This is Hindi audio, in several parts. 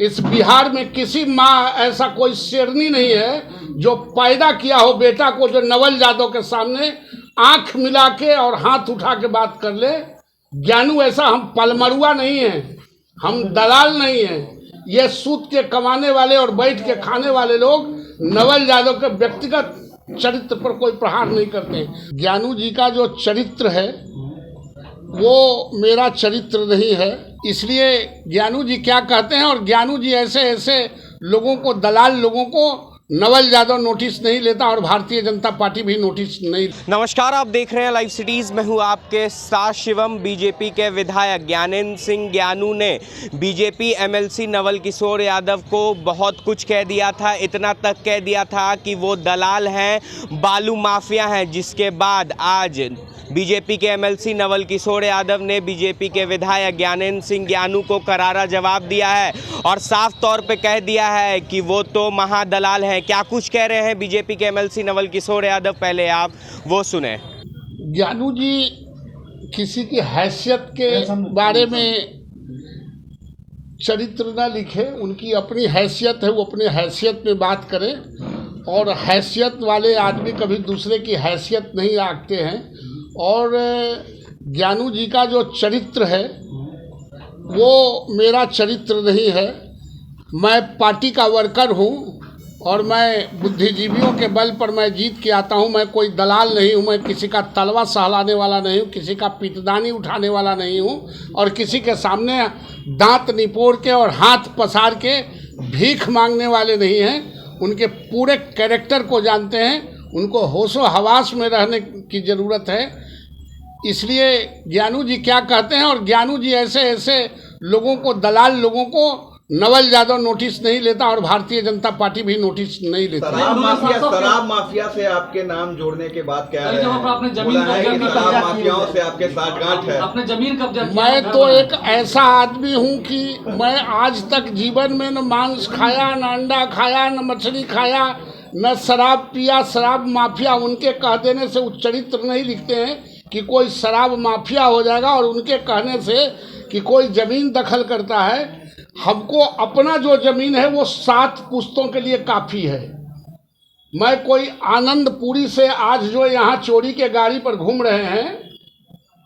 इस बिहार में किसी माँ ऐसा कोई शेरनी नहीं है जो पैदा किया हो बेटा को जो नवल यादव के सामने आंख मिला के और हाथ उठा के बात कर ले। ज्ञानू ऐसा, हम पलमरुआ नहीं है, हम दलाल नहीं है। ये सूत के कमाने वाले और बैठ के खाने वाले लोग नवल यादव के व्यक्तिगत चरित्र पर कोई प्रहार नहीं करते। ज्ञानू जी का जो चरित्र है वो मेरा चरित्र नहीं है, इसलिए ज्ञानू जी क्या कहते हैं, और ज्ञानू जी ऐसे ऐसे लोगों को, दलाल लोगों को नवल यादव नोटिस नहीं लेता और भारतीय जनता पार्टी भी नोटिस नहीं। नमस्कार, आप देख रहे हैं लाइव सिटीज़। मैं हूं आपके साथ शिवम। बीजेपी के विधायक ज्ञानेंद्र सिंह ज्ञानू ने बीजेपी एमएलसी नवल किशोर यादव को बहुत कुछ कह दिया था। इतना तक कह दिया था कि वो दलाल हैं, बालू माफिया हैं, जिसके बाद आज बीजेपी के एमएलसी नवल किशोर यादव ने बीजेपी के विधायक ज्ञानेंद्र सिंह ज्ञानू को करारा जवाब दिया है और साफ तौर पे कह दिया है कि वो तो महादलाल हैं। क्या कुछ कह रहे हैं बीजेपी के एमएलसी नवल किशोर यादव, पहले आप वो सुने। ज्ञानू जी किसी की हैसियत के बारे में चरित्र न लिखे, उनकी अपनी हैसियत है, वो अपनी हैसियत में बात करें, और हैसियत वाले आदमी कभी दूसरे की हैसियत नहीं आंकते हैं। और ज्ञानू जी का जो चरित्र है वो मेरा चरित्र नहीं है। मैं पार्टी का वर्कर हूँ और मैं बुद्धिजीवियों के बल पर मैं जीत के आता हूँ। मैं कोई दलाल नहीं हूँ, मैं किसी का तलवा सहलाने वाला नहीं हूँ, किसी का पीठदानी उठाने वाला नहीं हूँ, और किसी के सामने दांत निपोड़ के और हाथ पसार के भीख मांगने वाले नहीं हैं। उनके पूरे कैरेक्टर को जानते हैं, उनको होशो हवास में रहने की ज़रूरत है। इसलिए ज्ञानू जी क्या कहते हैं, और ज्ञानू जी ऐसे ऐसे लोगों को, दलाल लोगों को नवल यादव नोटिस नहीं लेता और भारतीय जनता पार्टी भी नोटिस नहीं लेती। शराब माफिया से आपके नाम जोड़ने के बाद क्या है? आपने जमीन शराब माफियाओं से आपके साठगांठ है, आपने जमीन कब्जा किया। मैं तो एक ऐसा आदमी हूँ कि मैं आज तक जीवन में न मांस खाया, न अंडा खाया, न मछली खाया, न शराब पिया। शराब माफिया उनके कह देने से उच्चरित्र नहीं लिखते हैं कि कोई शराब माफिया हो जाएगा और उनके कहने से कि कोई ज़मीन दखल करता है। हमको अपना जो ज़मीन है वो 7 पुश्तों के लिए काफ़ी है। मैं कोई आनंदपुरी से आज जो यहाँ चोरी के गाड़ी पर घूम रहे हैं,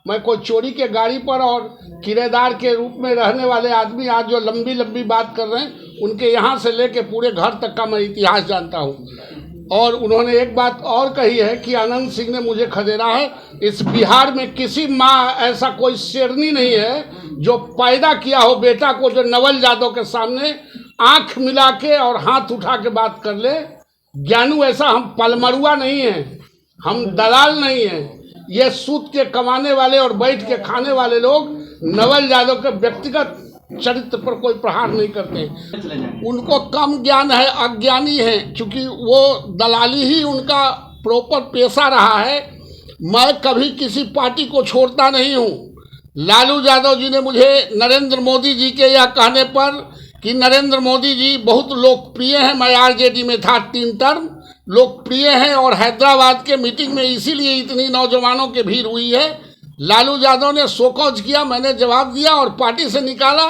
मैं कोई चोरी के गाड़ी पर और किराएदार के रूप में रहने वाले आदमी आज जो लंबी लंबी बात कर रहे हैं, उनके यहाँ से लेके पूरे घर तक का मैं इतिहास जानता हूँ। और उन्होंने एक बात और कही है कि अनंत सिंह ने मुझे खदेड़ा है। इस बिहार में किसी माँ ऐसा कोई शेरनी नहीं है जो पैदा किया हो बेटा को जो नवल यादव के सामने आंख मिला के और हाथ उठा के बात कर ले। ज्ञानू ऐसा, हम पलमरुआ नहीं है, हम दलाल नहीं है। ये सूत के कमाने वाले और बैठ के खाने वाले लोग नवल यादव के व्यक्तिगत चरित्र पर कोई प्रहार नहीं करते। उनको कम ज्ञान है, अज्ञानी है, क्योंकि वो दलाली ही उनका प्रॉपर पेशा रहा है। मैं कभी किसी पार्टी को छोड़ता नहीं हूँ। लालू यादव जी ने मुझे नरेंद्र मोदी जी के यह कहने पर कि नरेंद्र मोदी जी बहुत लोकप्रिय हैं, मैं आरजेडी में था 3 टर्म, लोकप्रिय हैं, और हैदराबाद के मीटिंग में इसीलिए इतनी नौजवानों की भीड़ हुई है। लालू यादव ने शोकॉज किया, मैंने जवाब दिया और पार्टी से निकाला,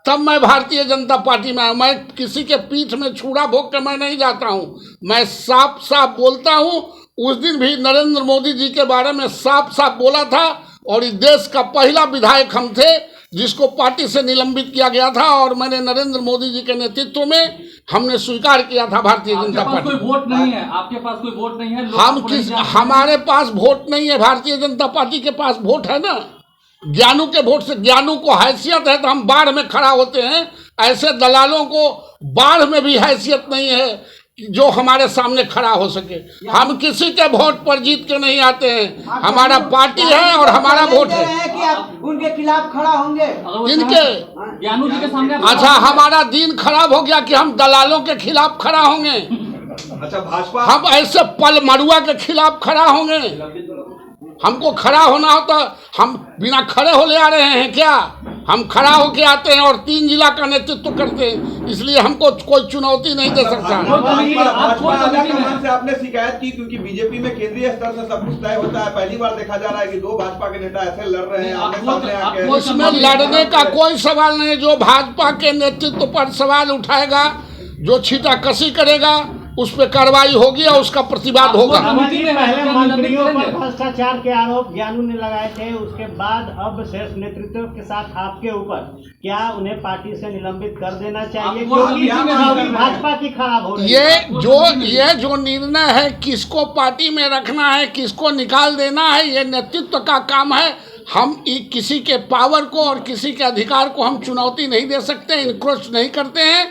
तब मैं भारतीय जनता पार्टी में आया। मैं किसी के पीठ में छुरा भोग के मैं नहीं जाता हूँ, मैं साफ साफ बोलता हूँ। उस दिन भी नरेंद्र मोदी जी के बारे में साफ साफ बोला था, और इस देश का पहला विधायक हम थे जिसको पार्टी से निलंबित किया गया था, और मैंने नरेंद्र मोदी जी के नेतृत्व में हमने स्वीकार किया था भारतीय जनता पार्टी। कोई वोट नहीं है, आपके पास कोई वोट नहीं है, हमारे पास वोट नहीं है, भारतीय जनता पार्टी के पास वोट है ना। ज्ञानू के वोट से, ज्ञानू को हैसियत है तो हम बाढ़ में खड़ा होते हैं। ऐसे दलालों को बाढ़ में भी हैसियत नहीं है जो हमारे सामने खड़ा हो सके। हम किसी के वोट पर जीत के नहीं आते हैं, हमारा पार्टी है और हमारा वोट है। कि आप उनके खिलाफ खड़ा होंगे, इनके ज्ञानू जी के सामने। अच्छा, हमारा दिन खराब हो गया कि हम दलालों के खिलाफ खड़ा होंगे। अच्छा, भाजपा, हम ऐसे पलमरुआ के खिलाफ खड़ा होंगे। हमको खड़ा होना हो तो हम बिना खड़े हो ले आ रहे हैं क्या? हम खड़ा होके आते हैं और 3 जिला का नेतृत्व करते हैं, इसलिए हमको कोई चुनौती नहीं दे सकता है। भाजपा आलाकमान से आपने शिकायत की, क्योंकि बीजेपी में केंद्रीय स्तर से सब कुछ तय होता है। पहली बार देखा जा रहा है कि 2 भाजपा के नेता ऐसे लड़ रहे हैं आमने-सामने आके। इसमें लड़ने का कोई सवाल नहीं है। जो भाजपा के नेतृत्व पर सवाल उठाएगा, जो छींटाकशी करेगा, उस पर कार्रवाई होगी और उसका प्रतिवाद होगा। पहले मंत्रियों पर भ्रष्टाचार के आरोप ज्ञानू ने लगाए थे, उसके बाद अब शीर्ष नेतृत्व के साथ आपके ऊपर, क्या उन्हें पार्टी से निलंबित कर देना चाहिए क्योंकि भाजपा की खराब हो रही है? ये जो निर्णय है, किसको पार्टी में रखना है, किसको निकाल देना है, ये नेतृत्व का काम है। हम किसी के पावर को और किसी के अधिकार को हम चुनौती नहीं दे सकते, इनक्रोच नहीं करते हैं।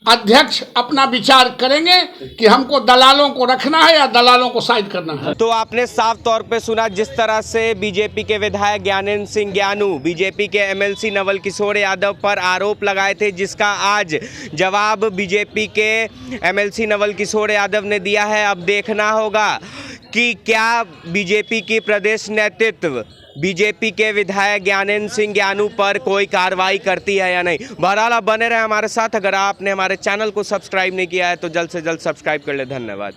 अध्यक्ष अपना विचार करेंगे कि हमको दलालों को रखना है या दलालों को साइड करना है। तो आपने साफ तौर पे सुना जिस तरह से बीजेपी के विधायक ज्ञानेंद्र सिंह ज्ञानू बीजेपी के एमएलसी नवल किशोर यादव पर आरोप लगाए थे, जिसका आज जवाब बीजेपी के एमएलसी नवल किशोर यादव ने दिया है। अब देखना होगा कि क्या बीजेपी की प्रदेश नेतृत्व बीजेपी के विधायक ज्ञानेंद्र सिंह ज्ञानू पर कोई कार्रवाई करती है या नहीं। बहरहाल आप बने रहे हमारे साथ। अगर आपने हमारे चैनल को सब्सक्राइब नहीं किया है तो जल्द से जल्द सब्सक्राइब कर ले। धन्यवाद।